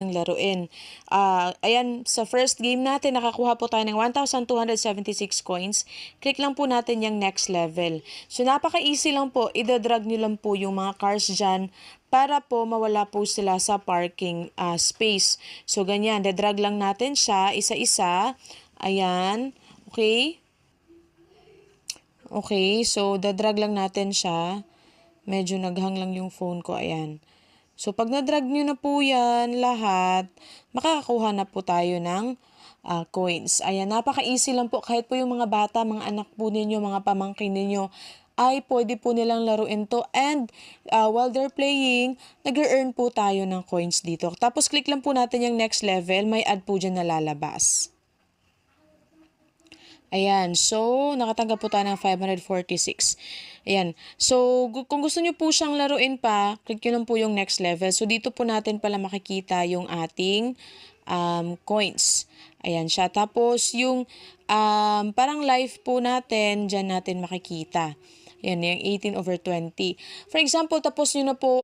ng laruin. Ayan, sa first game natin, nakakuha po tayo ng 1,276 coins. Click lang po natin yung next level. So, napaka-easy lang po. Ida-drag nyo lang po yung mga cars dyan para po mawala po sila sa parking space. So, ganyan. Dadrag lang natin siya, isa-isa. Ayan. Okay? Okay, so dadrag lang natin siya. Medyo naghang lang yung phone ko, ayan. So pag na-drag nyo na po yan lahat, makakakuha na po tayo ng coins. Ayan, napaka-easy lang po. Kahit po yung mga bata, mga anak po ninyo, mga pamangkin ninyo, ay pwede po nilang laruin to. And while they're playing, nag-earn po tayo ng coins dito. Tapos click lang po natin yung next level, may add po dyan na lalabas. Ayan, so nakatanggap po tayo ng 546. Ayan, so kung gusto nyo po siyang laruin pa, click nyo lang po yung next level. So dito po natin pala makikita yung ating coins. Ayan siya. Tapos yung parang life po natin, dyan natin makikita. Ayan, yung 18/20. For example, tapos nyo na po